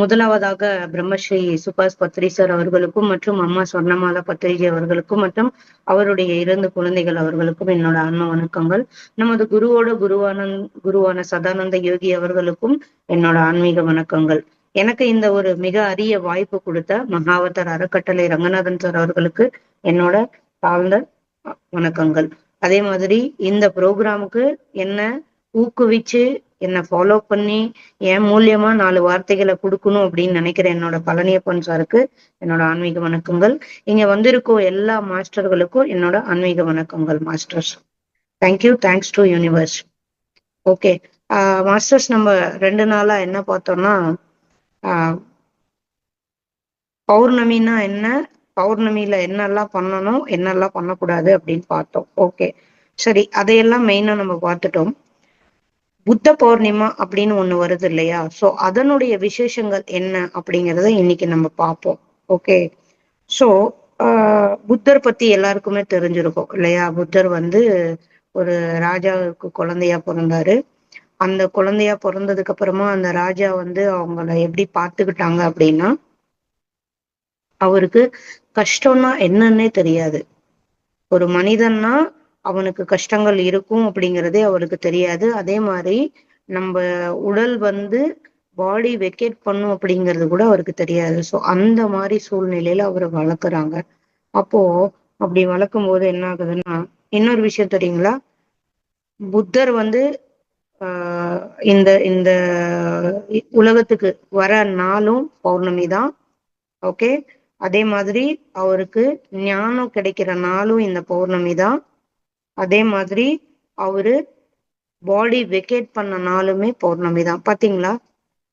முதலாவதாக பிரம்மஸ்ரீ சுபாஷ் பத்ரி சார் அவர்களுக்கும் மற்றும் அம்மா சொர்ணமாலா பத்ரிஜி அவர்களுக்கும் மற்றும் அவருடைய 2 குழந்தைகள் அவர்களுக்கும் என்னோட ஆன்ம வணக்கங்கள். நமது குருவான சதானந்த யோகி அவர்களுக்கும் என்னோட ஆன்மீக வணக்கங்கள். எனக்கு இந்த ஒரு மிக அரிய வாய்ப்பு கொடுத்த மகாவதர் அறக்கட்டளை ரங்கநாதன் சார் அவர்களுக்கு என்னோட தாழ்ந்த வணக்கங்கள். அதே மாதிரி இந்த ப்ரோக்ராமுக்கு என்ன ஊக்குவிச்சு என்னை ஃபாலோ பண்ணி என் மூலியமா 4 வார்த்தைகளை கொடுக்கணும் அப்படின்னு நினைக்கிற என்னோட பழனியப்பன் சாருக்கு என்னோட ஆன்மீக வணக்கங்கள். இங்க வந்திருக்கோம் எல்லா மாஸ்டர்களுக்கும் என்னோட ஆன்மீக வணக்கங்கள் masters. Thank you. Thanks to universe. Okay masters, நம்ம 2 நாளா என்ன பார்த்தோம்னா பௌர்ணமின்னா என்ன, பௌர்ணமியில என்னெல்லாம் பண்ணணும் என்னெல்லாம் பண்ணக்கூடாது அப்படின்னு பார்த்தோம். ஓகே சரி, அதையெல்லாம் மெயினா நம்ம பார்த்துட்டோம். புத்த பௌர்ணிமா அப்படின்னு ஒண்ணு வருது இல்லையா? சோ அதனுடைய விசேஷங்கள் என்ன அப்படிங்கறத இன்னைக்கு நம்ம பார்ப்போம். ஓகே, சோ புத்தர் பத்தி எல்லாருக்குமே தெரிஞ்சிருக்கும் இல்லையா? புத்தர் ஒரு ராஜாவுக்கு குழந்தையா பிறந்தாரு. அந்த குழந்தையா பிறந்ததுக்கு அப்புறமா அந்த ராஜா அவங்கள எப்படி பார்த்துக்கிட்டாங்க அப்படின்னா, அவருக்கு கஷ்டம்னா என்னன்னே தெரியாது. ஒரு மனிதன்னா அவனுக்கு கஷ்டங்கள் இருக்கும் அப்படிங்கிறதே அவருக்கு தெரியாது. அதே மாதிரி நம்ம உடல் பாடி வெக்கேட் பண்ணும் அப்படிங்கிறது கூட அவருக்கு தெரியாது. ஸோ அந்த மாதிரி சூழ்நிலையில அவரை வளர்க்குறாங்க. அப்போ அப்படி வளர்க்கும் போது என்ன ஆகுதுன்னா, இன்னொரு விஷயம் தெரியுங்களா? புத்தர் இந்த இந்த உலகத்துக்கு வர நாளும் பௌர்ணமி தான். ஓகே, அதே மாதிரி அவருக்கு ஞானம் கிடைக்கிற நாளும் இந்த பௌர்ணமி தான். அதே மாதிரி அவரு பாடி வெக்கேட் பண்ண நாளுமே பௌர்ணமி தான். பாத்தீங்களா?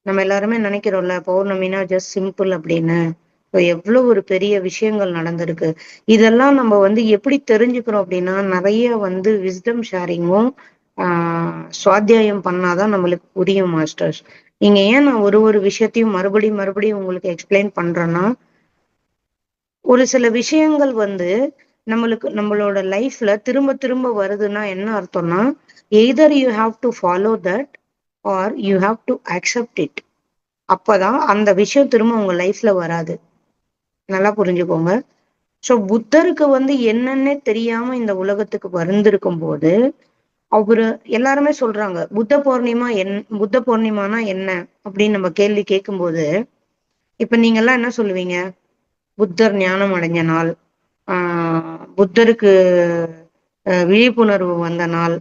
நம்ம எல்லாருமே நினைக்கிறோம்ல பௌர்ணமினா ஜஸ்ட் சிம்பிள் அப்படின்னு. எவ்வளவு ஒரு பெரிய விஷயங்கள் நடந்திருக்கு. இதெல்லாம் நம்ம எப்படி தெரிஞ்சுக்கிறோம் அப்படின்னா, நிறைய விஸ்டம் ஷேரிங்கும் சுவாத்தியாயம் பண்ணாதான் நம்மளுக்கு புரியும் மாஸ்டர்ஸ். நீங்க ஏன் நான் ஒரு விஷயத்தையும் மறுபடியும் உங்களுக்கு எக்ஸ்பிளைன் பண்றேன்னா, ஒரு சில விஷயங்கள் நம்மளோட லைஃப்ல திரும்ப திரும்ப வருதுன்னா என்ன அர்த்தம்னா, either you have to follow that are you have to accept it. அப்பதான் அந்த விஷயம் திரும்ப உங்க லைஃப்ல வராது. நல்லா புரிஞ்சுக்கோங்க. சோ புத்தருக்கு என்னன்னே தெரியாம இந்த உலகத்துக்கு வந்திருக்கும் போது அவரு எல்லாருமே சொல்றாங்க புத்த பௌர்ணிமானா என்ன அப்படின்னு நம்ம கேள்வி கேட்கும்போது, இப்ப நீங்க எல்லாம் என்ன சொல்லுவீங்க? புத்தர் ஞானம் அடைஞ்ச நாள், புத்தருக்கு விழிப்புணர்வு வந்த நாள்,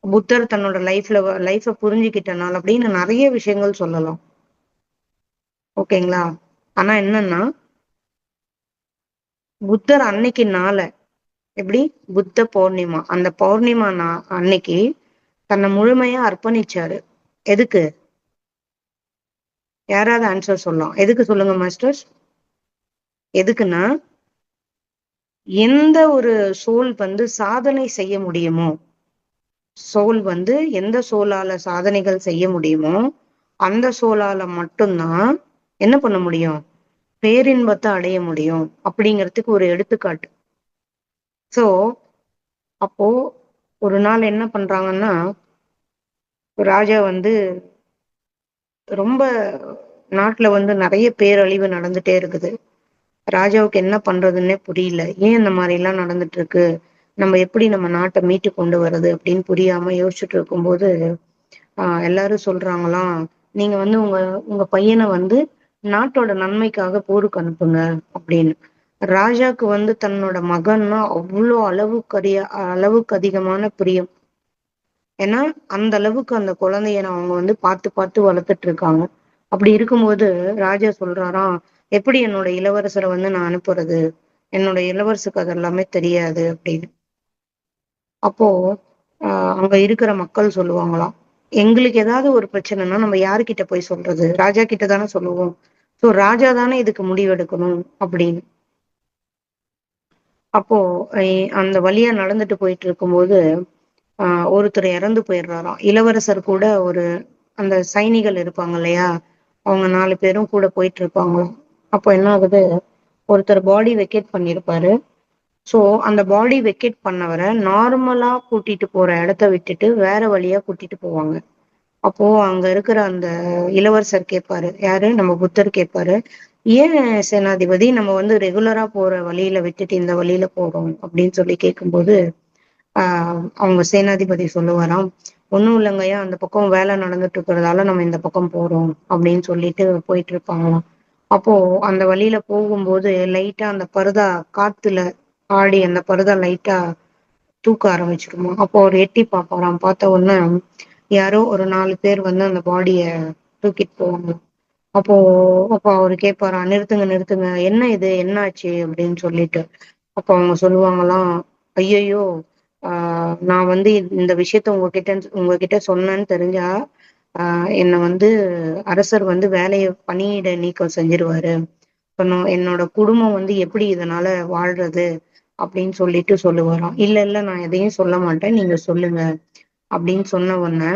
புத்தர் தன்னோட லைஃப புரிஞ்சுக்கிட்ட நாள் அப்படின்னு நிறைய விஷயங்கள் சொல்லலாம். ஓகேங்களா? ஆனா என்னன்னா, புத்தர் அன்னைக்கு நாளை எப்படி புத்த பௌர்ணிமா, அந்த பௌர்ணிமா அன்னைக்கு தன்னை முழுமையா அர்ப்பணிச்சாரு. எதுக்கு? யாராவது ஆன்சர் சொல்லலாம்? எதுக்கு சொல்லுங்க மாஸ்டர்ஸ்? எதுக்குன்னா, எந்த ஒரு சோல் சாதனை செய்ய முடியுமோ, சோல் எந்த சோலால சாதனைகள் செய்ய முடியுமோ அந்த சோலால மட்டும்தான் என்ன பண்ண முடியும்? பேரின்பத்தை அடைய முடியும் அப்படிங்கிறதுக்கு ஒரு எடுத்துக்காட்டு. சோ அப்போ ஒரு நாள் என்ன பண்றாங்கன்னா, ராஜா ரொம்ப நாட்டுல நிறைய பேரழிவு நடந்துட்டே இருக்குது. ராஜாவுக்கு என்ன பண்றதுன்னே புரியல. ஏன் இந்த மாதிரி எல்லாம் நடந்துட்டு இருக்கு, நம்ம எப்படி நம்ம நாட்டை மீட்டு கொண்டு வர்றது அப்படின்னு புரியாம யோசிச்சுட்டு இருக்கும்போது எல்லாரும் சொல்றாங்களாம், நீங்க உங்க உங்க பையனை நாட்டோட நன்மைக்காக போருக்கு அனுப்புங்க அப்படின்னு. ராஜாக்கு தன்னோட மகன்னா அவ்வளோ அளவுக்கு அதிகமான பிரியம். ஏன்னா அந்த அளவுக்கு அந்த குழந்தைய அவங்க பார்த்து பார்த்து வளர்த்துட்டு இருக்காங்க. அப்படி இருக்கும்போது ராஜா சொல்றாராம், எப்படி என்னோட இளவரசரை நான் அனுப்புறது, என்னோட இளவரசுக்கு அது எல்லாமே தெரியாது அப்படின்னு. அப்போ அங்க இருக்கிற மக்கள் சொல்லுவாங்களாம், எங்களுக்கு ஏதாவது ஒரு பிரச்சனைனா நம்ம யாருக்கிட்ட போய் சொல்றது? ராஜா கிட்ட தானே சொல்லுவோம். சோ ராஜா தானே இதுக்கு முடிவெடுக்கணும் அப்படின்னு. அப்போ அந்த வழியா நடந்துட்டு போயிட்டு இருக்கும்போது ஒருத்தர் இறந்து போயிடுறாராம். இளவரசர் கூட அந்த சைனிகள் இருப்பாங்க இல்லையா, அவங்க 4 பேரும் கூட போயிட்டு இருப்பாங்களாம். அப்போ என்ன ஆகுது, ஒருத்தர் பாடி வெக்கேட் பண்ணிருப்பாரு. சோ அந்த பாடி வெக்கேட் பண்ணவரை நார்மலா கூட்டிட்டு போற இடத்த விட்டுட்டு வேற வழியா கூட்டிட்டு போவாங்க. அப்போ அங்க இருக்கிற அந்த இளவரசர் கேட்பாரு, யாரு நம்ம புத்தர் கேட்பாரு, ஏன் சேனாதிபதி நம்ம வந்து ரெகுலரா போற வழியில விட்டுட்டு இந்த வழியில போறோம் அப்படின்னு சொல்லி கேட்கும்போது அவங்க சேனாதிபதி சொல்லுவாராம், ஒன்றும் இல்லைங்கய்யா, அந்த பக்கம் வேலை நடந்துட்டு இருக்கிறதால நம்ம இந்த பக்கம் போறோம் அப்படின்னு சொல்லிட்டு போயிட்டு இருப்பாங்களாம். அப்போ அந்த வழியில போகும்போது லைட்டா அந்த பரதா காத்துல ஆடி அந்த பரதா லைட்டா தூக்க ஆரம்பிச்சிருமா. அப்போ அவர் எட்டி பார்ப்பாராம். பார்த்த உடனே யாரோ ஒரு 4 பேர் வந்து அந்த பாடிய தூக்கிட்டு போவாங்க. அப்போ அப்போ அவரு கேட்பாராம், நிறுத்துங்க நிறுத்துங்க, என்ன இது என்னாச்சு அப்படின்னு சொல்லிட்டு. அப்போ அவங்க சொல்லுவாங்களாம், ஐயையோ, நான் வந்து இந்த விஷயத்த உங்ககிட்ட சொன்னேன்னு தெரிஞ்சா என்னை வந்து அரசர் வந்து வேலையை பணியிட நீக்கம் செஞ்சிருவாரு. என்னோட குடும்பம் வந்து எப்படி இதனால வாழ்றது அப்படின்னு சொல்லிட்டு சொல்லுவாராம். இல்ல இல்ல, நான் எதையும் சொல்ல மாட்டேன், நீங்க சொல்லுங்க அப்படின்னு சொன்ன உடனே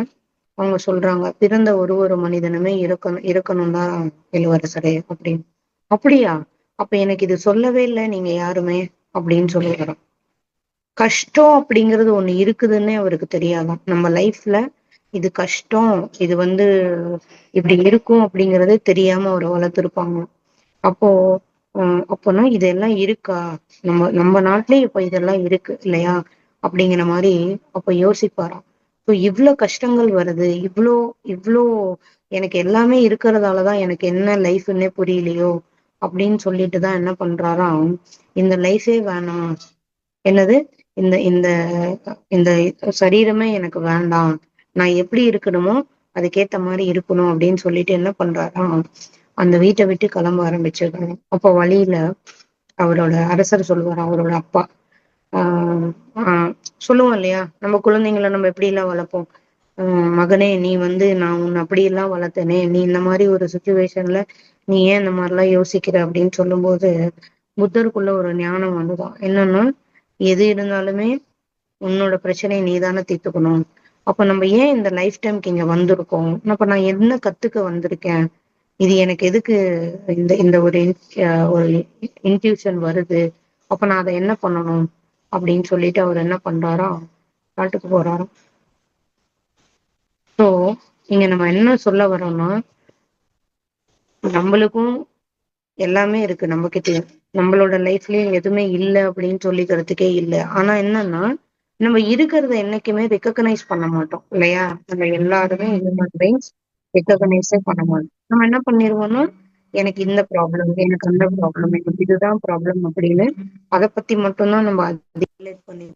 அவங்க சொல்றாங்க, பிறந்த ஒரு ஒரு மனிதனுமே இருக்கணும் தான் இளவரசரே அப்படின்னு. அப்படியா? அப்ப எனக்கு இது சொல்லவே இல்லை நீங்க யாருமே அப்படின்னு சொல்லுவாராம். கஷ்டம் அப்படிங்கிறது ஒண்ணு இருக்குதுன்னே அவருக்கு தெரியாதாம். நம்ம லைஃப்ல இது கஷ்டம், இது வந்து இப்படி இருக்கும் அப்படிங்கறதே தெரியாம அவர் வளர்த்துருப்பாங்க. அப்போ அப்போனா இதெல்லாம் இருக்கா, நம்ம நம்ம நாட்டிலேயே இப்ப இதெல்லாம் இருக்கு இல்லையா அப்படிங்கிற மாதிரி அப்ப யோசிப்பாராம். இப்போ இவ்ளோ கஷ்டங்கள் வருது, இவ்ளோ இவ்ளோ எனக்கு எல்லாமே இருக்கிறதாலதான் எனக்கு என்ன லைஃப்ன்னே புரியலையோ அப்படின்னு சொல்லிட்டு தான் என்ன பண்றாராம், இந்த லைஃபே வேணாம், என்னது, இந்த இந்த இந்த சரீரமே எனக்கு வேண்டாம், நான் எப்படி இருக்கணுமோ அதுக்கேத்த மாதிரி இருக்கணும் அப்படின்னு சொல்லிட்டு என்ன பண்றாராம், அந்த வீட்டை விட்டு கிளம்ப ஆரம்பிச்சிருக்காங்க. அப்போ வழியில அவரோட அரசர் சொல்லுவார், அவரோட அப்பா, ஆஹ் ஆஹ் சொல்லுவோம் இல்லையா, நம்ம குழந்தைங்களை நம்ம எப்படி எல்லாம் வளர்ப்போம். மகனே, நீ வந்து நான் உன்னை அப்படி எல்லாம் வளர்த்தனே, நீ இந்த மாதிரி ஒரு சுச்சுவேஷன்ல நீ ஏன் இந்த மாதிரிலாம் யோசிக்கிற அப்படின்னு சொல்லும்போது புத்தருக்குள்ள ஒரு ஞானம் வந்துதான். என்னன்னா, எது இருந்தாலுமே உன்னோட பிரச்சனையை நீ தானே தீர்த்துக்கணும். அப்ப நம்ம ஏன் இந்த லைஃப் டைம்க்கு இங்க வந்திருக்கோம், அப்ப நான் என்ன கத்துக்க வந்திருக்கேன், இது எனக்கு எதுக்கு இந்த இந்த ஒரு இன்ட்யூஷன் வருது, அப்ப நான் அதை என்ன பண்ணணும் அப்படின்னு சொல்லிட்டு அவர் என்ன பண்றாராம், காட்டுக்கு போறாராம். ஸோ இங்க நம்ம என்ன சொல்ல வரோம்னா, நம்மளுக்கும் எல்லாமே இருக்கு நம்ம கிட்டயும், நம்மளோட லைஃப்லயும் எதுவுமே இல்லை அப்படின்னு சொல்லிக்கிறதுக்கே இல்லை. ஆனா என்னன்னா, நம்ம இருக்கிறத என்னைக்குமே ரெக்கக்னைஸ் பண்ண மாட்டோம் இல்லையா. நம்ம எல்லாருமே ஹியூமன் பீயிங்ஸ் ரெக்கக்னைஸே பண்ண மாட்டோம். நம்ம என்ன பண்ணிருவோம்னா, எனக்கு இந்த ப்ராப்ளம், எனக்கு அந்த ப்ராப்ளம், எனக்கு இதுதான் ப்ராப்ளம் அப்படின்னு அதை பத்தி மட்டும்தான் நம்ம ஹைலைட் பண்ணி.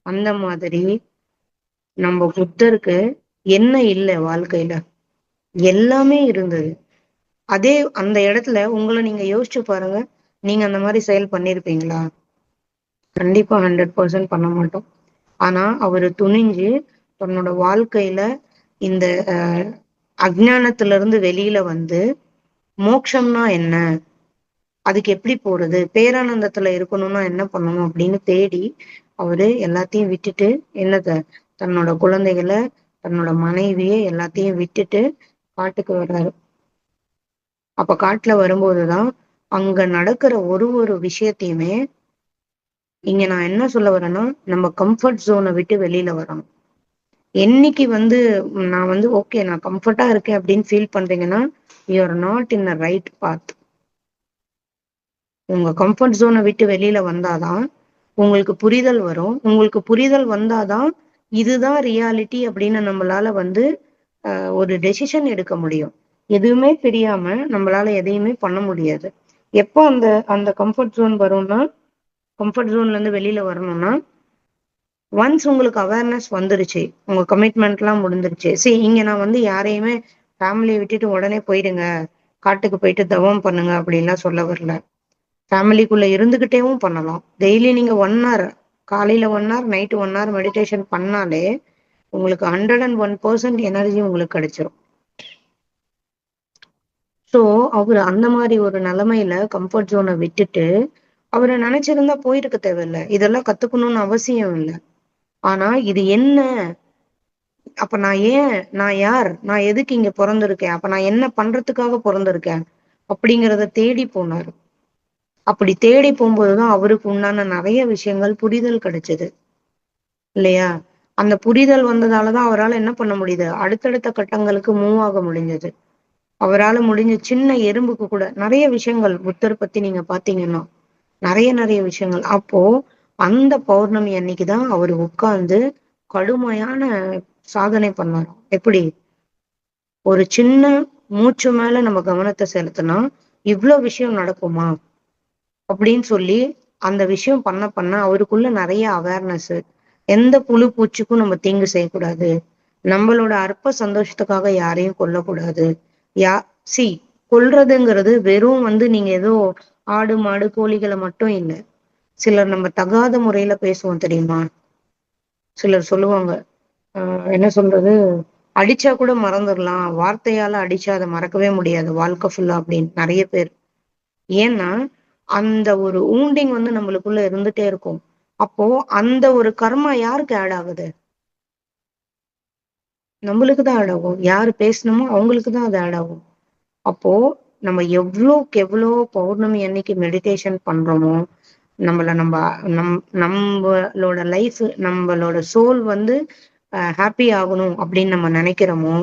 அந்த மாதிரி நம்ம புத்தருக்கு என்ன இல்லை வாழ்க்கையில, எல்லாமே இருந்தது. அதே அந்த இடத்துல உங்களை நீங்க யோசிச்சு பாருங்க, நீங்க அந்த மாதிரி செயல் பண்ணிருப்பீங்களா? கண்டிப்பா 100% பண்ண மாட்டோம். ஆனா அவரு துணிஞ்சு தன்னோட வாழ்க்கையில இந்த அஜ்ஞானத்துல இருந்து வெளியில வந்து மோட்சம்னா என்ன, அதுக்கு எப்படி போறது, பேரானந்தத்துல இருக்கணும்னா என்ன பண்ணணும் அப்படின்னு தேடி அவரு எல்லாத்தையும் விட்டுட்டு, என்னத, தன்னோட குழந்தைகளை, தன்னோட மனைவியை எல்லாத்தையும் விட்டுட்டு காட்டுக்கு வர்றாரு. அப்ப காட்டுல வரும்போதுதான் அங்க நடக்கிற ஒரு ஒரு விஷயத்தையுமே, இங்க நான் என்ன சொல்ல வரேன்னா, நம்ம கம்ஃபர்ட் ஜோனை விட்டு வெளியில வரணும். என்னைக்கு வந்து நான் வந்து ஓகே நான் கம்ஃபர்ட்டா இருக்கேன் அப்படின்னு ஃபீல் பண்றீங்கன்னா, you are not in the right path. உங்க கம்ஃபர்ட் ஜோனை விட்டு வெளியில வந்தாதான் உங்களுக்கு புரிதல் வரும். உங்களுக்கு புரிதல் வந்தாதான் இதுதான் ரியாலிட்டி அப்படின்னு நம்மளால வந்து ஒரு டெசிஷன் எடுக்க முடியும். எதுவுமே தெரியாம நம்மளால எதையுமே பண்ண முடியாது. எப்போ அந்த அந்த கம்ஃபர்ட் ஜோன் வரும்னா, கம்ஃபர்ட் ஜோன்ல இருந்து வெளியில வரணும்னா, ஒன்ஸ் உங்களுக்கு அவேர்னஸ் வந்துருச்சு, உங்க கமிட்மெண்ட் எல்லாம் முடிஞ்சிருச்சு. சரி, இங்க நான் வந்து யாரையுமே ஃபேமிலியை விட்டுட்டு உடனே போயிடுங்க, காட்டுக்கு போயிட்டு தவம் பண்ணுங்க அப்படின்லாம் சொல்ல வரல. ஃபேமிலிக்குள்ள இருந்துகிட்டேவும் பண்ணலாம். டெய்லி நீங்க 1 hour, காலையில 1 hour, நைட்டு 1 hour மெடிடேஷன் பண்ணாலே உங்களுக்கு 101% எனர்ஜி உங்களுக்கு கிடைச்சிரும். ஸோ அவரு அந்த மாதிரி ஒரு நிலைமையில கம்ஃபர்ட் ஜோனை விட்டுட்டு அவரை நினைச்சிருந்தா போயிருக்க தேவையில்லை, இதெல்லாம் கத்துக்கணும்னு அவசியம் இல்லை. ஆனா இது என்ன, அப்ப நான் யார், நான் எதுக்கு இங்க பிறந்திருக்கேன், அப்ப நான் என்ன பண்றதுக்காக பிறந்திருக்கேன் அப்படிங்கிறத தேடி போனாரு. அப்படி தேடி போகும்போதுதான் அவருக்கு உண்டான நிறைய விஷயங்கள் புரிதல் கிடைச்சது இல்லையா. அந்த புரிதல் வந்ததாலதான் அவரால் என்ன பண்ண முடியுது, அடுத்தடுத்த கட்டங்களுக்கு மூவ் ஆக முடிஞ்சது. அவரால் முடிஞ்ச சின்ன எறும்புக்கு கூட நிறைய விஷயங்கள் புத்தர் பத்தி நீங்க பாத்தீங்கன்னா நிறைய நிறைய விஷயங்கள். அப்போ அந்த பௌர்ணமி அன்னைக்குதான் அவர் உட்கார்ந்து கடுமையான சாதனை பண்ணாராம். எப்படி? ஒரு சின்ன மூச்சு மேல நம்ம கவனத்தை செலுத்தினா இவ்வளவு விஷயம் நடக்குமா அப்படின்னு சொல்லி அந்த விஷயம் பண்ண பண்ண அவருக்குள்ள நிறைய அவேர்னஸ். எந்த புழு பூச்சிக்கும் நம்ம தீங்கு செய்யக்கூடாது, நம்மளோட அற்ப சந்தோஷத்துக்காக யாரையும் கொல்லக்கூடாது. யா சி கொல்றதுங்கிறது வெறும் நீங்க ஏதோ ஆடு மாடு கோழிகளை மட்டும் இல்லை. சிலர் நம்ம தகாத முறையில பேசுவோம் தெரியுமா? சிலர் சொல்லுவாங்க, என்ன சொல்றது, அடிச்சா கூட மறந்துடலாம், வார்த்தையால அடிச்சா அதை மறக்கவே முடியாது வாழ்க்கை ஃபுல்லா அப்படின்னு நிறைய பேர். ஏன்னா அந்த ஒரு ஊண்டிங் நம்மளுக்குள்ள இருந்துட்டே இருக்கும். அப்போ அந்த ஒரு கர்மா யாருக்கு ஆட் ஆகுது? நம்மளுக்கு தான் ஆட் ஆகும். யாரு பேசணுமோ அவங்களுக்கு தான் அது ஆட் ஆகும். அப்போ நம்ம எவ்வளோக்கு எவ்வளோ பௌர்ணமி அன்னைக்கு மெடிடேஷன் பண்றோமோ, நம்மள நம்ம நம்மளோட லைஃப், நம்மளோட சோல் ஹாப்பி ஆகணும் அப்படின்னு நம்ம நினைக்கிறோமோ,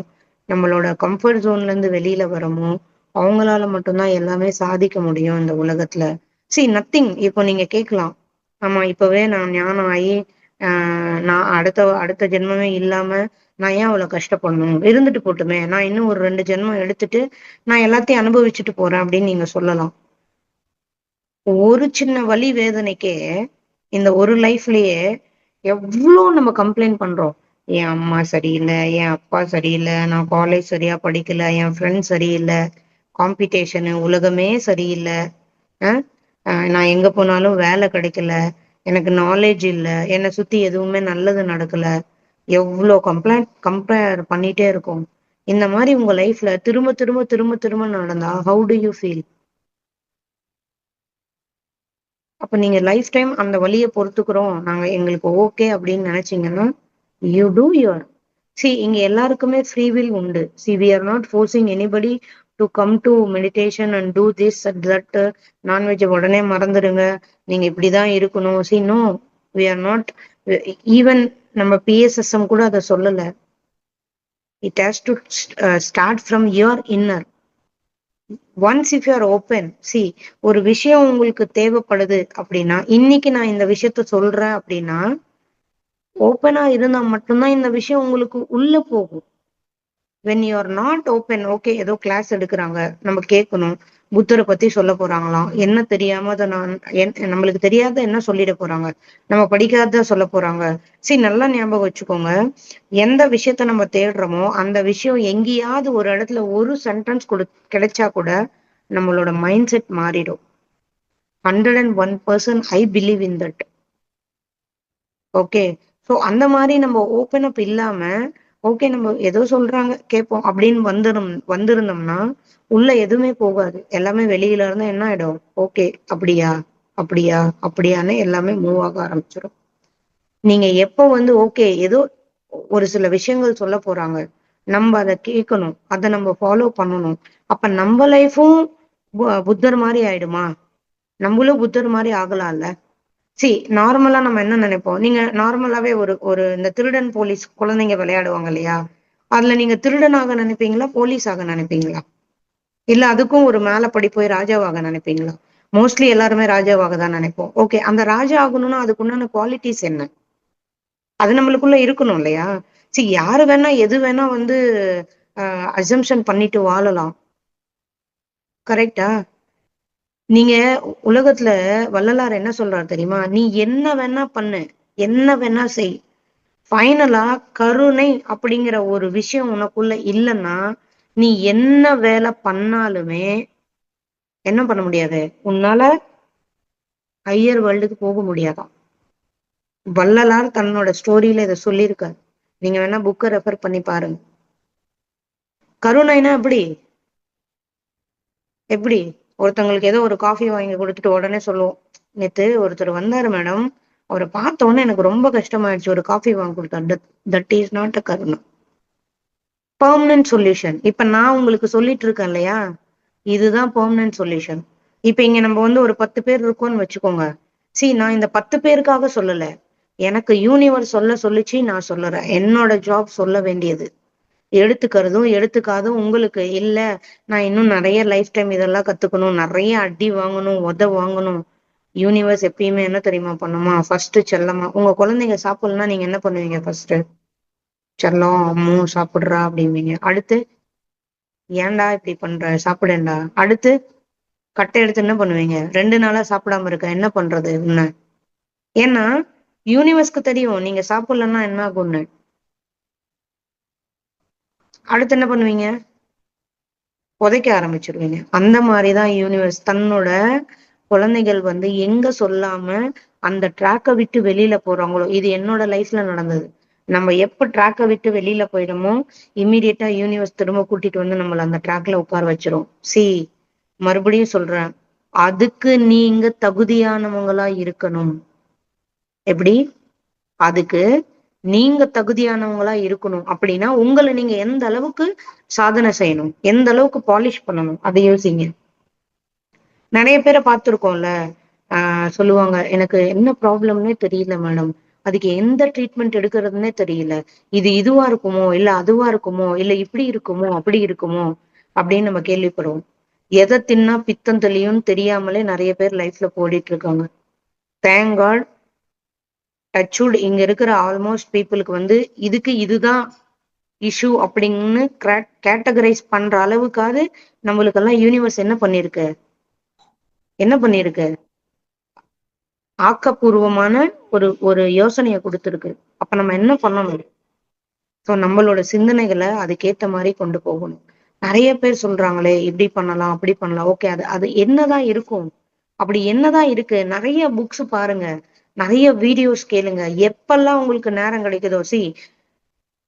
நம்மளோட கம்ஃபர்ட் ஜோன்ல இருந்து வெளியில வரோமோ, அவங்களால மட்டும்தான் எல்லாமே சாதிக்க முடியும் இந்த உலகத்துல. C nothing. இப்போ நீங்க கேட்கலாம், ஆமா இப்பவே நான் ஞானம் ஆகி நான் அடுத்த அடுத்த ஜென்மமே இல்லாம நான் ஏன் அவ்வளவு கஷ்டப்படணும், இருந்துட்டு போட்டுமே, நான் இன்னும் ஒரு 2 ஜென்மம் எடுத்துட்டு நான் எல்லாத்தையும் அனுபவிச்சுட்டு போறேன் அப்படின்னு நீங்க சொல்லலாம். ஒரு சின்ன வலி வேதனைக்கே இந்த ஒரு லைஃப்லயே எவ்வளோ நம்ம கம்ப்ளைண்ட் பண்றோம். என் அம்மா சரியில்லை, என் அப்பா சரியில்லை, நான் காலேஜ் சரியா படிக்கல, என் ஃப்ரெண்ட்ஸ் சரியில்லை, காம்படிஷனு உலகமே சரியில்லை, நான் எங்க போனாலும் வேலை கிடைக்கல, எனக்கு நாலேஜ் இல்லை, என்னை சுத்தி எதுவுமே நல்லது நடக்கல. எவ்வளோ கம்பேர் பண்ணிட்டே இருக்கும். இந்த மாதிரி உங்க லைஃப்ல திரும்ப திரும்ப திரும்ப திரும்ப நடந்தா ஹவு டு யூ ஃபீல்? அப்ப நீங்க லைஃப் டைம் அந்த வலியை பொறுத்துக்கிறோம் நாங்க, எங்களுக்கு ஓகே அப்படின்னு நினைச்சீங்கன்னா யூ டூ யுவர். சி இங்க எல்லாருக்குமே ஃப்ரீ வில் உண்டு. See we are not forcing anybody to come to meditation and do this at that. Non veg உடனே மறந்துடுங்க, நீங்க இப்படிதான் இருக்கணும். See no, we are not. Even நம்ம பிஎஸ்எஸ்எம் கூட அதை சொல்லல. It has to start from your inner. Once if you are open, see ஒரு விஷயம் உங்களுக்கு தேவைப்படுது அப்படின்னா, இன்னைக்கு நான் இந்த விஷயத்த சொல்றேன் அப்படின்னா ஓப்பனா இருந்தா மட்டும்தான் இந்த விஷயம் உங்களுக்கு உள்ள போகும். when you are not open, okay ஏதோ கிளாஸ் எடுக்கிறாங்க, நம்ம கேட்கணும், புத்தரை பத்தி சொல்ல போறாங்களாம், என்ன தெரியாம அதை நம்மளுக்கு தெரியாத என்ன சொல்லிட போறாங்க, நம்ம படிக்காத சொல்ல போறாங்க. சரி நல்லா ஞாபகம் வச்சுக்கோங்க, எந்த விஷயத்த நம்ம தேடுறோமோ அந்த விஷயம் எங்கேயாவது ஒரு இடத்துல ஒரு சென்டென்ஸ் கிடைச்சா கூட நம்மளோட மைண்ட் செட் மாறிடும். 101% I believe in that. Okay, so அந்த மாதிரி நம்ம ஓப்பன் அப் இல்லாம ஓகே நம்ம ஏதோ சொல்றாங்க கேட்போம் அப்படின்னு வந்திருந்தோம்னா உள்ள எதுவுமே போகாது. எல்லாமே வெளியில இருந்தா என்ன ஆயிடும், ஓகே அப்படியா அப்படியா அப்படியான்னு எல்லாமே மூவ் ஆக ஆரம்பிச்சிடும். நீங்க எப்போ ஓகே ஏதோ ஒரு சில விஷயங்கள் சொல்ல போறாங்க, நம்ம அதை கேட்கணும், அதை நம்ம ஃபாலோ பண்ணணும். அப்ப நம்ம லைஃபும் புத்தர் மாதிரி ஆயிடுமா? நம்மளும் புத்தர் மாதிரி ஆகலாம்ல. சி நார்மலா நம்ம என்ன நினைப்போம், நீங்க நார்மலாவே ஒரு ஒரு இந்த திருடன் போலீஸ் குழந்தைங்க விளையாடுவாங்க இல்லையா, அதுல நீங்க திருடனாக நினைப்பீங்களா, போலீஸ் ஆக நினைப்பீங்களா? இல்ல அதுக்கும் ஒரு மேல படி போய் ராஜாவாக நினைப்பீங்களா? மோஸ்ட்லி எல்லாருமே ராஜாவாக தான் நினைப்போம். ஓகே, அந்த ராஜா ஆகணும்னா அதுக்குண்டான குவாலிட்டிஸ் என்ன, அது நம்மளுக்குள்ள இருக்கணும் இல்லையா? சி யாரு வேணா எது வேணா அசம்ஷன் பண்ணிட்டு வாழலாம். கரெக்டா? நீங்க உலகத்துல வள்ளலார் என்ன சொல்றாரு தெரியுமா, நீ என்ன வேணா பண்ணு, என்ன வேணா செய், ஃபைனலா கருணை அப்படிங்கிற ஒரு விஷயம் உனக்குள்ள இல்லைன்னா நீ என்ன வேலை பண்ணாலுமே என்ன பண்ண முடியாது, உன்னால ஹையர் வேர்ல்டுக்கு போக முடியாதாம். வள்ளலார் தன்னோட ஸ்டோரியில இதை சொல்லியிருக்காரு. நீங்க வேணா புக்கை ரெஃபர் பண்ணி பாருங்க. கருணைனா எப்படி? எப்படி ஒருத்தவங்களுக்கு ஏதோ ஒரு காஃபி வாங்கி கொடுத்துட்டு உடனே சொல்லுவோம், நேத்து ஒருத்தர் வந்தாரு மேடம், அவரை பார்த்த உடனே எனக்கு ரொம்ப கஷ்டமாயிடுச்சு, ஒரு காஃபி வாங்கி கொடுத்தாரு. தட் இஸ் நாட் அ கருணை. Permanent solution. இப்ப நான் உங்களுக்கு சொல்லிட்டு இருக்கேன் இல்லையா, இதுதான் பெர்மனன்ட் சொல்யூஷன். இப்ப இங்க நம்ம ஒரு 10 பேர் இருக்கோம்னு வச்சுக்கோங்க. சி நான் இந்த 10 பேருக்காக சொல்லல, எனக்கு யூனிவர்ஸ் சொல்லிச்சு, நான் சொல்லுறேன். என்னோட ஜாப் சொல்ல வேண்டியது. எடுத்துக்கிறதும் எடுத்துக்காதும் உங்களுக்கு இல்ல. நான் இன்னும் நிறைய லைஃப் டைம் இதெல்லாம் கத்துக்கணும், நிறைய அடி வாங்கணும், வாங்கணும். யூனிவர்ஸ் எப்பயுமே என்ன தெரியுமா பண்ணுமா? ஃபர்ஸ்ட் செல்லமா, உங்க குழந்தைங்க சாப்பிடலன்னா நீங்க என்ன பண்ணுவீங்க? ஃபர்ஸ்ட் செல்லம், அம்மு சாப்பிடுறா அப்படிம்பீங்க. அடுத்து ஏன்டா இப்படி பண்ற, சாப்பிடேன்டா. அடுத்து கட்டை எடுத்து என்ன பண்ணுவீங்க? 2 நாளா சாப்பிடாம இருக்க, என்ன பண்றது உன்ன? ஏன்னா யூனிவர்ஸ்க்கு தெரியும் நீங்க சாப்பிடலன்னா என்ன ஆகும்னு. அடுத்து என்ன பண்ணுவீங்க? புதைக்க ஆரம்பிச்சிருவீங்க. அந்த மாதிரிதான் யூனிவர்ஸ் தன்னோட குழந்தைகள் எங்க சொல்லாம அந்த ட்ராக்கை விட்டு வெளியில போறாங்களோ, இது என்னோட லைஃப்ல நடந்தது. நம்ம எப்ப ட்ராக்கை விட்டு வெளியில போயிடுமோ இம்மீடியட்டா யூனிவர்ஸ் திரும்ப கூட்டிட்டு நம்மள அந்த ட்ராக்ல உட்கார வச்சிரும். மறுபடியும் சொல்றேன், அதுக்கு நீங்க தகுதியானவங்களா இருக்கணும். எப்படி? அதுக்கு நீங்க தகுதியானவங்களா இருக்கணும். அப்படின்னா உங்களை நீங்க எந்த அளவுக்கு சாதனை செய்யணும், எந்த அளவுக்கு பாலிஷ் பண்ணணும், அதை யோசிங்க. நிறைய பேரை பார்த்திருக்கோம்ல, சொல்லுவாங்க, எனக்கு என்ன ப்ராப்ளம்னே தெரியல மேடம், அதுக்கு எந்த ட்ரீட்மெண்ட் எடுக்கிறதுனே தெரியல, இது இதுவா இருக்குமோ இல்ல அதுவா இருக்குமோ இல்ல இப்படி இருக்குமோ அப்படி இருக்குமோ அப்படின்னு நம்ம கேள்விப்படுவோம். எதை தின்னா பித்தம் தெளியும் தெரியாமலே நிறைய பேர் லைஃப்ல போடிட்டு இருக்காங்க. தேங்க் காட், டச்வுட், இங்க இருக்கிற ஆல்மோஸ்ட் பீப்புளுக்கு இதுக்கு இதுதான் இஷ்யூ அப்படின்னு கேட்டகரைஸ் பண்ற அளவுக்காவது நம்மளுக்கெல்லாம் யூனிவர்ஸ் என்ன பண்ணிருக்கு? என்ன பண்ணிருக்கு? ஆக்கப்பூர்வமான ஒரு ஒரு யோசனையை கொடுத்துருக்கு. அப்ப நம்ம என்ன பண்ணணும்? ஸோ நம்மளோட சிந்தனைகளை அதுக்கேத்த மாதிரி கொண்டு போகணும். நிறைய பேர் சொல்றாங்களே இப்படி பண்ணலாம் அப்படி பண்ணலாம். ஓகே, அது அது என்னதான் இருக்கும்? அப்படி என்னதான் இருக்கு? நிறைய புக்ஸ் பாருங்க, நிறைய வீடியோஸ் கேளுங்க, எப்பெல்லாம் உங்களுக்கு நேரம் கிடைக்குதோ.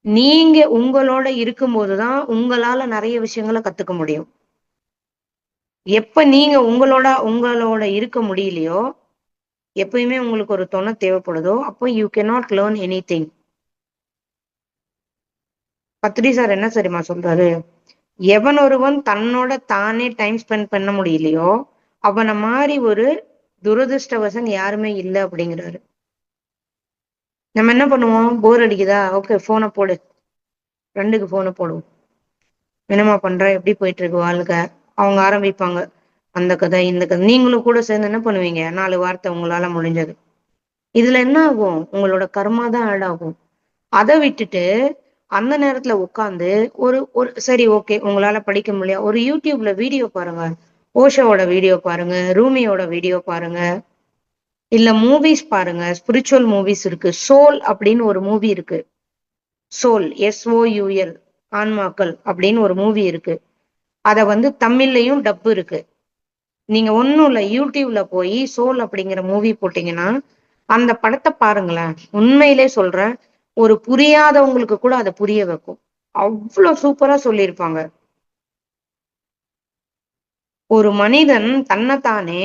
நீங்க உங்களோட இருக்கும்போதுதான் உங்களால நிறைய விஷயங்களை கத்துக்க முடியும். எப்ப நீங்க உங்களோட இருக்க முடியலையோ, எப்பயுமே உங்களுக்கு ஒரு துணை தேவைப்படுதோ, அப்போ you cannot learn any thing. Badri sir என்ன சரிமா சொல்றாரு? எவன் ஒருவன் தன்னோட தானே டைம் ஸ்பெண்ட் பண்ண முடியலையோ அவனை மாதிரி ஒரு துரதிருஷ்டவசன் யாருமே இல்லை அப்படிங்கிறாரு. நம்ம என்ன பண்ணுவோம்? போர் அடிக்குதா? ஓகே, போனை போடு, ஃப்ரெண்டுக்கு போனை போடுவோம். என்னமா பண்ற, எப்படி போயிட்டு இருக்கு வாழ்க்கை? அவங்க ஆரம்பிப்பாங்க அந்த கதை இந்த கதை. நீங்களும் கூட சேர்ந்து என்ன பண்ணுவீங்க? 4 வார்த்தை உங்களால முடிஞ்சது. இதுல என்ன ஆகும்? உங்களோட கர்மா தான் ஆட் ஆகும். அதை விட்டுட்டு அந்த நேரத்துல உட்காந்து ஒரு ஒரு சரி ஓகே, உங்களால படிக்க முடியாது, ஒரு யூடியூப்ல வீடியோ பாருங்க, ஓஷோவோட வீடியோ பாருங்க, ரூமியோட வீடியோ பாருங்க, இல்ல மூவிஸ் பாருங்க. ஸ்பிரிச்சுவல் மூவிஸ் இருக்கு. சோல் அப்படின்னு ஒரு மூவி இருக்கு. சோல், SOUL, ஆன்மாக்கள் அப்படின்னு ஒரு மூவி இருக்கு. அத தமிழ்லயும் டப்பு இருக்கு. நீங்க ஒண்ணும் இல்ல, யூடியூப்ல போய் சோல் அப்படிங்கிற மூவி போட்டீங்கன்னா அந்த படத்தை பாருங்களேன். உண்மையிலே சொல்றேன், ஒரு புரியாதவங்களுக்கு கூட அதை புரிய வைக்கும். அவ்வளவு சூப்பரா சொல்லியிருப்பாங்க. ஒரு மனிதன் தன்னைத்தானே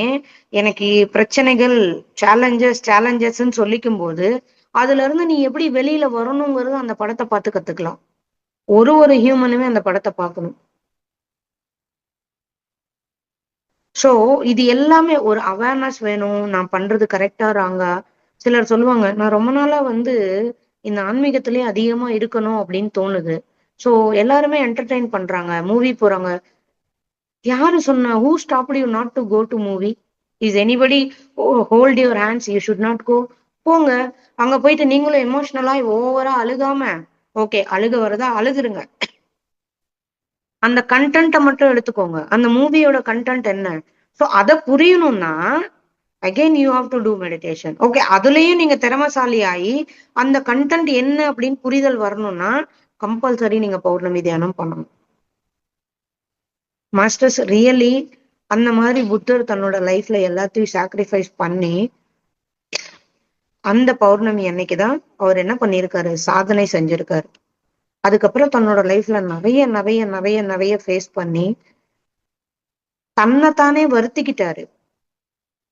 எனக்கு பிரச்சனைகள், சேலஞ்சஸ் சொல்லிக்கும் போது அதுல இருந்து நீ எப்படி வெளியில வரணுங்கிறது அந்த படத்தை பார்த்து கத்துக்கலாம். ஒரு ஹியூமனுமே அந்த படத்தை பார்க்கணும். சோ இது எல்லாமே ஒரு அவேர்னஸ் வேணும். நான் பண்றது கரெக்டா ராங்கா? சிலர் சொல்லுவாங்க, நான் ரொம்ப நாளா இந்த ஆன்மீகத்திலேயே அதிகமா இருக்கணும் அப்படின்னு தோணுது. சோ எல்லாருமே என்டர்டெயின் பண்றாங்க, மூவி போறாங்க. யாரு சொன்னா? Who stopped you not to go to movie? Is anybody hold your hands you should not go? போங்க. அங்க போயிட்டு நீங்களும் எமோஷனலா ஓவரா அழுகாம, ஓகே அழுக வருதா அழுதுருங்க, அந்த கண்டென்ட்டை மட்டும் எடுத்துக்கோங்க. அந்த மூவியோட கண்டென்ட் என்ன? சோ அதை புரியணும்னா again you have to do meditation. Okay, அதுலயும் நீங்க திறமசாலி ஆகி அந்த கண்டென்ட் என்ன அப்படின்னு புரிதல் வரணும்னா கம்பல்சரி நீங்க பௌர்ணமி தியானம் பண்ணணும். மாஸ்டர்ஸ் ரியலி அந்த மாதிரி புத்தர் தன்னோட லைஃப்ல எல்லாத்தையும் சாக்ரிஃபைஸ் பண்ணி அந்த பௌர்ணமி அன்னைக்குதான் அவர் என்ன பண்ணிருக்காரு? சாதனை செஞ்சிருக்காரு. அதுக்கப்புறம் தன்னோட லைஃப்ல நிறைய நிறைய நிறைய நிறைய ஃபேஸ் பண்ணி தன்னைத்தானே வருத்திக்கிட்டாரு.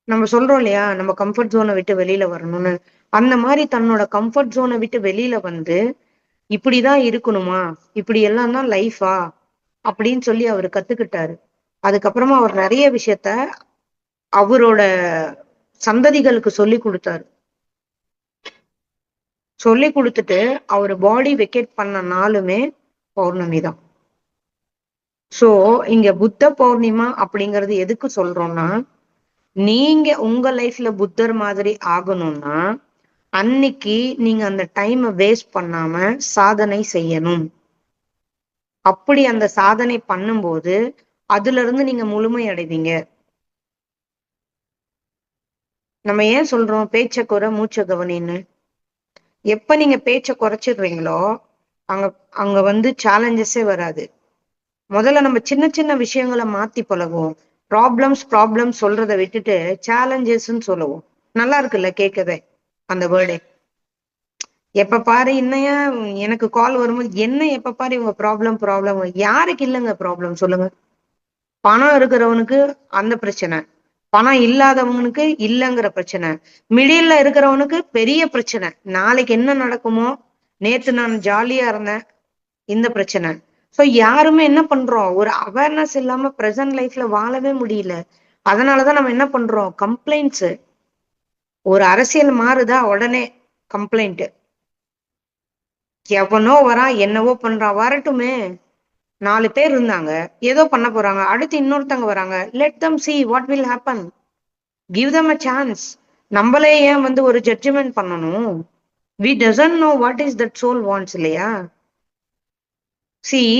நம்ம சொல்றோம் இல்லையா, நம்ம கம்ஃபர்ட் ஜோனை விட்டு வெளியில வரணும்னு. அந்த மாதிரி தன்னோட கம்ஃபர்ட் ஜோனை விட்டு வெளியில இப்படிதான் இருக்கணுமா, இப்படி எல்லாம் தான் லைஃபா அப்படின்னு சொல்லி அவர் கத்துக்கிட்டாரு. அதுக்கப்புறமா அவர் நிறைய விஷயத்த அவரோட சந்ததிகளுக்கு சொல்லி கொடுத்தாரு. சொல்லி கொடுத்துட்டு அவர் பாடி வெக்கேட் பண்ண நாளுமே பௌர்ணமி தான். சோ இங்க புத்த பௌர்ணிமா அப்படிங்கறது எதுக்கு சொல்றோம்னா, நீங்க உங்க லைஃப்ல புத்தர் மாதிரி ஆகணும்னா அன்னைக்கு நீங்க அந்த டைமை வேஸ்ட் பண்ணாம சாதனை செய்யணும். அப்படி அந்த சாதனை பண்ணும்போது அதுல இருந்து நீங்க முழுமை அடைவீங்க. நம்ம ஏன் சொல்றோம் பேச்ச குறை மூச்ச கவனின்னு? எப்ப நீங்க பேச்ச குறைச்சிடுறீங்களோ அங்க அங்க வந்து சேலஞ்சஸே வராது. முதல்ல நம்ம சின்ன சின்ன விஷயங்களை மாத்தி பழகுவோம். ப்ராப்ளம்ஸ் சொல்றதை விட்டுட்டு சேலஞ்சஸ்ன்னு சொல்லுவோம். நல்லா இருக்குல்ல கேட்கவே அந்த வேர்டே. எப்ப பாரு என்னையா எனக்கு கால் வரும்போது என்ன எப்ப பாரு இவங்க ப்ராப்ளம் யாருக்கு இல்லைங்க ப்ராப்ளம் சொல்லுங்க? பணம் இருக்கிறவனுக்கு அந்த பிரச்சனை, பணம் இல்லாதவனுக்கு இல்லைங்கிற பிரச்சனை, மிடில்ல இருக்கிறவனுக்கு பெரிய பிரச்சனை, நாளைக்கு என்ன நடக்குமோ, நேத்து நான் ஜாலியா இருந்தேன் இந்த பிரச்சனை. சோ யாருமே என்ன பண்றோம், ஒரு அவேர்னஸ் இல்லாம பிரசன்ட் லைஃப்ல வாழவே முடியல. அதனாலதான் நம்ம என்ன பண்றோம், கம்ப்ளைண்ட்ஸ். ஒரு அரசியல் மாறுதா உடனே கம்ப்ளைண்ட். எவனோ வரான் என்னவோ பண்றான், வரட்டுமே. 4 பேர் இருந்தாங்க, ஏதோ பண்ண போறாங்க, அடுத்து இன்னொருத்தவங்க வராங்க, let them see what will happen. Give them a chance. நம்மளே ஏன் வந்து ஒரு ஜட்ஜ்மெண்ட் பண்ணணும்? We doesn't know what is that soul wants இல்லையா? See,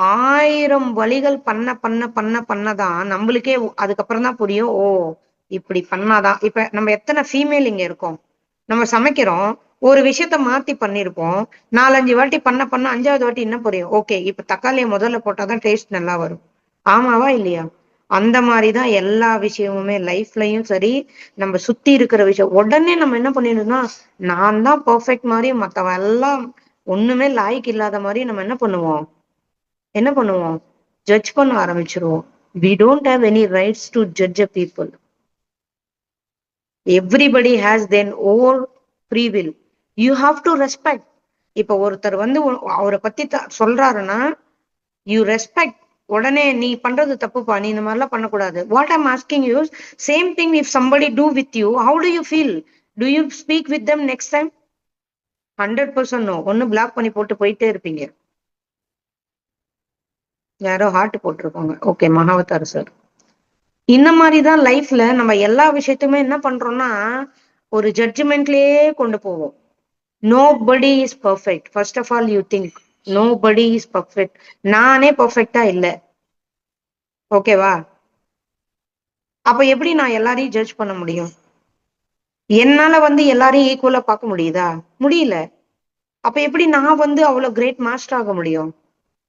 1000 வழிகள் பண்ணதான் நம்மளுக்கே அதுக்கப்புறம் தான் புரியும். ஓ இப்படி பண்ணாதான். இப்ப நம்ம எத்தனை ஃபீமேல் இங்க இருக்கோம், நம்ம சமைக்கிறோம், ஒரு விஷயத்த மாத்தி பண்ணிருப்போம், 4-5 வாட்டி பண்ண 5வது வாட்டி என்ன புரியும், ஓகே இப்ப தக்காளியை முதல்ல போட்டாதான் டேஸ்ட் நல்லா வரும். ஆமாவா இல்லையா? அந்த மாதிரிதான் எல்லா விஷயமுமே லைஃப்லயும் சரி. நம்ம சுத்தி இருக்கிற விஷயம் உடனே நம்ம என்ன பண்ணிடணும்னா, நான் தான் பெர்ஃபெக்ட் மாதிரி மத்தவன் எல்லாம் ஒண்ணுமே லாய்க்கு இல்லாத மாதிரி நம்ம என்ன பண்ணுவோம் ஜட்ஜ் பண்ண ஆரம்பிச்சிருவோம். we don't have any rights to judge a people. everybody has their own free will. you have to respect. இப்ப ஒருத்தர் வந்து அவரை பத்தி சொல்றாருன்னா யூ ரெஸ்பெக்ட். உடனே நீ பண்றது தப்புப்பா, நீ இந்த மாதிரிலாம் பண்ணக்கூடாது. What I'm asking you, same thing if somebody do with you, how do you feel? Do you speak with them next time? 100% no. ஒன்னு பிளாக் பண்ணி போட்டு போயிட்டே இருப்பீங்க. யாரோ ஹார்ட் போட்டிருப்பாங்க, ஓகே மகாவதார் சார். இந்த மாதிரிதான் லைஃப்ல நம்ம எல்லா விஷயத்தையுமே என்ன பண்றோம்னா ஒரு ஜட்ஜ்மெண்ட்லயே கொண்டு போவோம். Nobody is perfect. First of all you think nobody is perfect. நானே பர்ஃபெக்டா இல்லை, ஓகேவா? அப்ப எப்படி நான் எல்லாரையும் ஜட்ஜ் பண்ண முடியும்? என்னால வந்து எல்லாரையும் ஈக்குவலா பார்க்க முடியுதா? முடியல. அப்ப எப்படி நான் வந்து அவ்வளவு கிரேட் மாஸ்டர் ஆக முடியும்?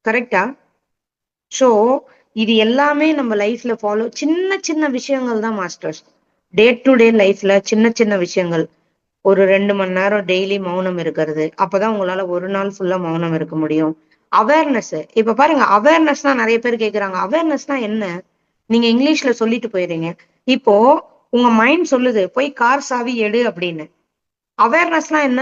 கரெக்டா? சோ இது எல்லாமே நம்ம லைஃப்ல ஃபாலோ, சின்ன சின்ன விஷயங்கள் தான் மாஸ்டர்ஸ். டே டு டே லைஃப்ல சின்ன சின்ன விஷயங்கள். ஒரு 2 மணி நேரம் டெய்லி மௌனம் இருக்கிறது, அப்பதான் உங்களால ஒரு நாள் ஃபுல்லா மௌனம் இருக்க முடியும். அவேர்னஸ். இப்ப பாருங்க, அவேர்னஸ்னா நிறைய பேர் கேக்குறாங்க, அவேர்னஸ்னா என்ன? நீங்க இங்கிலீஷ்ல சொல்லிட்டு போயிடுறீங்க. இப்போ உங்க மைண்ட் சொல்லுது போய் கார் சாவி எடு அப்படின்னு. அவேர்னஸ்னா என்ன?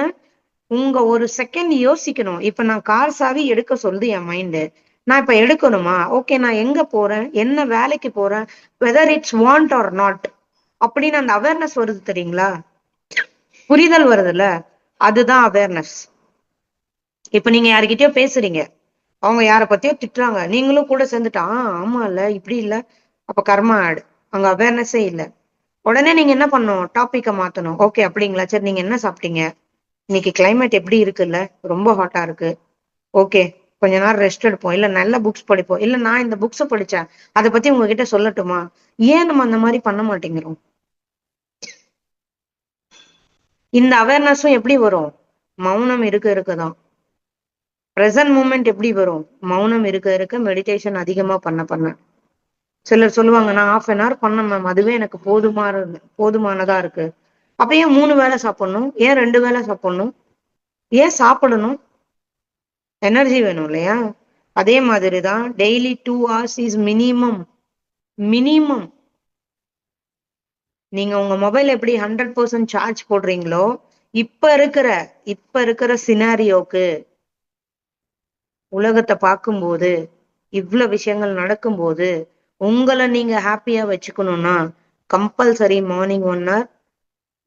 உங்க ஒரு செகண்ட் யோசிக்கணும். இப்ப நான் கார் சாவி எடுக்க சொல்லுது என் மைண்டு, நான் இப்ப எடுக்கணுமா? ஓகே நான் எங்க போறேன், என்ன வேலைக்கு போறேன், whether it's want or not அப்படின்னு அந்த அவேர்னஸ் வருது தெரியுங்களா? புரிதல் வருதுல்ல? அதுதான் அவேர்னஸ். இப்ப நீங்க யாருக்கிட்டயோ பேசுறீங்க, அவங்க யார பத்தியோ திட்டுறாங்க, நீங்களும் கூட சேர்ந்துட்டா ஆமா இல்ல இப்படி இல்ல, அப்ப கர்மா ஆடு. அங்க அவேர்னஸே இல்ல. உடனே நீங்க என்ன பண்ணும், டாபிக்க மாத்தணும். ஓகே அப்படிங்களா, சரி நீங்க என்ன சாப்பிட்டீங்க, இன்னைக்கு கிளைமேட் எப்படி இருக்குல்ல, ரொம்ப ஹாட்டா இருக்கு, ஓகே கொஞ்ச நேரம் ரெஸ்ட் எடுப்போம், இல்ல நல்ல புக்ஸ் படிப்போம், இல்ல நான் இந்த புக்ஸ் படிச்சேன் அதை பத்தி உங்ககிட்ட சொல்லட்டுமா? ஏன் நம்ம அந்த மாதிரி பண்ண மாட்டேங்கிறோம்? இந்த அவேர்னஸும் எப்படி வரும்? மௌனம் இருக்க இருக்குதான். பிரசன்ட் மூமெண்ட் எப்படி வரும்? மௌனம் இருக்க இருக்க, மெடிடேஷன் அதிகமா பண்ண. சிலர் சொல்லுவாங்க நான் ½ பண்ண மேம், அதுவே எனக்கு போதுமானதா இருக்கு. அப்ப ஏன் 3 வேளை சாப்பிடணும், ஏன் 2 வேளை சாப்பிடணும், ஏன் சாப்பிடணும்? எனர்ஜி வேணும் இல்லையா? அதே மாதிரிதான் daily 2 hours is minimum. Minimum. நீங்க உங்க மொபைல் எப்படி 100% சார்ஜ் போடுறீங்களோ, இப்ப இருக்கிற சினாரியோக்கு, உலகத்தை பார்க்கும்போது, இவ்வளவு விஷயங்கள் நடக்கும்போது உங்களை நீங்க ஹாப்பியா வச்சுக்கணும்னா compulsory morning 1 hour,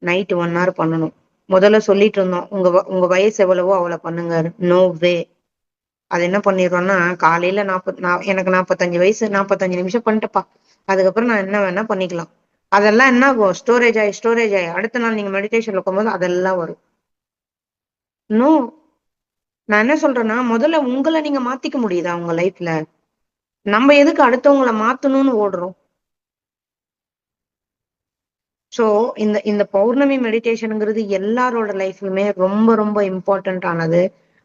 night 1 hour பண்ணணும். முதல்ல சொல்லிட்டு இருந்தோம், உங்க வயசு எவ்வளவோ அவளை பண்ணுங்க. No way. அது என்ன பண்ணிடுறோம்னா, காலையில எனக்கு 45 வயசு, 45 நிமிஷம் பண்ணிட்டுப்பா, அதுக்கப்புறம் நான் என்ன வேணா பண்ணிக்கலாம். அதெல்லாம் என்ன ஆகும்? ஸ்டோரேஜ் ஆகி அடுத்த நாள் நீங்க மெடிடேஷன்ல இருக்கும்போது அதெல்லாம் வரும். நோ. நான் என்ன சொல்றேன்னா, முதல்ல உங்களை நீங்க மாத்திக்க முடியுதா உங்க லைஃப்ல? நம்ம எதுக்கு அடுத்தவங்களை மாத்தணும்னு ஓடுறோம்? சோ இந்த இந்த பௌர்ணமி மெடிடேஷனுங்கிறது எல்லாரோட லைஃப்லயுமே ரொம்ப ரொம்ப இம்பார்ட்டன்ட் ஆனது.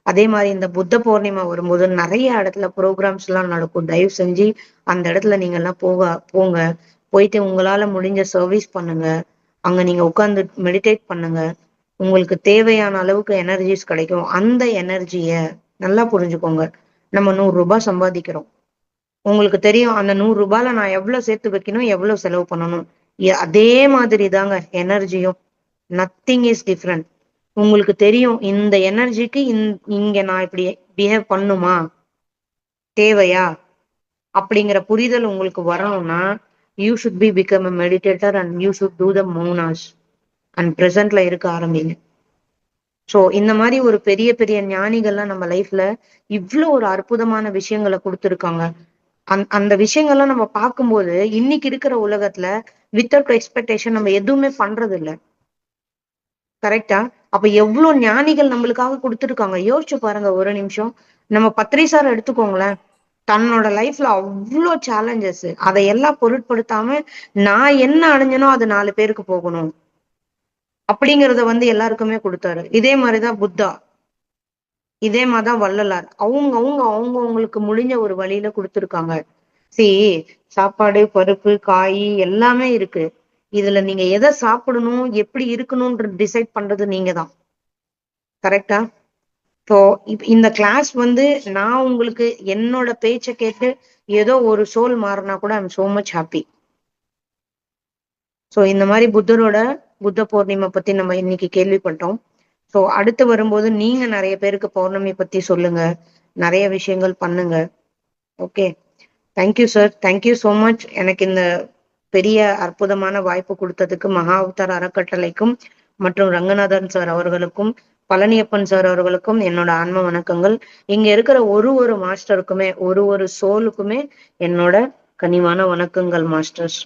அதே மாதிரி இந்த புத்த பௌர்ணிமா வரும்போது நிறைய இடத்துல ப்ரோக்ராம்ஸ் எல்லாம் நடக்கும். தயவு செஞ்சு அந்த இடத்துல நீங்க எல்லாம் போங்க. போயிட்டு உங்களால முடிஞ்ச சர்வீஸ் பண்ணுங்க. அங்க நீங்க உட்கார்ந்து மெடிடேட் பண்ணுங்க. உங்களுக்கு தேவையான அளவுக்கு எனர்ஜிஸ் கிடைக்கும். அந்த எனர்ஜிய நல்லா புரிஞ்சுக்கோங்க. நம்ம 100 ரூபாய் சம்பாதிக்கிறோம். உங்களுக்கு தெரியும் அந்த 100 ரூபாயில நான் எவ்வளவு சேர்த்து வைக்கணும், எவ்வளவு செலவு பண்ணணும். அதே மாதிரி தாங்க எனர்ஜியும். Nothing is different. உங்களுக்கு தெரியும் இந்த எனர்ஜிக்கு இங்க நான் இப்படி பிஹேவ் பண்ணுமா, தேவையா, அப்படிங்கிற புரிதல் உங்களுக்கு வரணும்னா you should be become a meditator and you should do the மௌனாஸ் அண்ட் பிரசன்ட்ல இருக்க ஆரம்பிங்க. சோ இந்த மாதிரி ஒரு பெரிய பெரிய ஞானிகள்லாம் நம்ம லைஃப்ல இவ்வளவு ஒரு அற்புதமான விஷயங்களை கொடுத்துருக்காங்க. அந்த விஷயங்கள்லாம் நம்ம பார்க்கும்போது இன்னைக்கு இருக்கிற உலகத்துல வித்தவுட் எக்ஸ்பெக்டேஷன் நம்ம எதுவுமே பண்றது இல்ல. கரெக்டா? அப்ப எவ்வளவு ஞானிகள் நம்மளுக்காக கொடுத்துருக்காங்க யோசிச்சு பாருங்க ஒரு நிமிஷம். நம்ம பத்ரி சார் எடுத்துக்கோங்களேன். தன்னோட லைஃப்ல அவ்வளோ சேலஞ்சஸ், அதையெல்லாம் பொருட்படுத்தாம நான் என்ன அடைஞ்சனோ அது 4 பேருக்கு போகணும் அப்படிங்கறத எல்லாருக்குமே கொடுத்தாரு. இதே மாதிரிதான் புத்தா, இதே மாதிரிதான் வள்ளலார். அவங்களுக்கு முடிஞ்ச ஒரு வழியில கொடுத்துருக்காங்க. சி, சாப்பாடு, பருப்பு, காய் எல்லாமே இருக்கு. இதுல நீங்க எதை சாப்பிடணும், எப்படி இருக்கணும்ன்ற டிசைட் பண்றது நீங்க தான். கரெக்டா? ஸோ இந்த கிளாஸ் நான் உங்களுக்கு என்னோட பேச்சை கேட்டு ஏதோ ஒரு சோல் மாறினா கூட I'm so much happy. So இந்த மாதிரி புத்த பௌர்ணிமை பத்தி நம்ம இன்னைக்கு கேள்விப்பட்டோம். ஸோ அடுத்து வரும்போது நீங்க நிறைய பேருக்கு பௌர்ணமி பத்தி சொல்லுங்க, நிறைய விஷயங்கள் பண்ணுங்க. Okay, thank you sir, thank you so much. எனக்கு இந்த பெரிய அற்புதமான வாய்ப்பு கொடுத்ததுக்கு மகா அவதார் அறக்கட்டளைக்கும் மற்றும் ரங்கநாதன் சார் அவர்களுக்கும் பழனியப்பன் சார் அவர்களுக்கும் என்னோட ஆன்ம வணக்கங்கள். இங்க இருக்கிற ஒரு மாஸ்டருக்குமே, ஒரு சோலுக்குமே என்னோட கனிவான வணக்கங்கள் மாஸ்டர்ஸ்.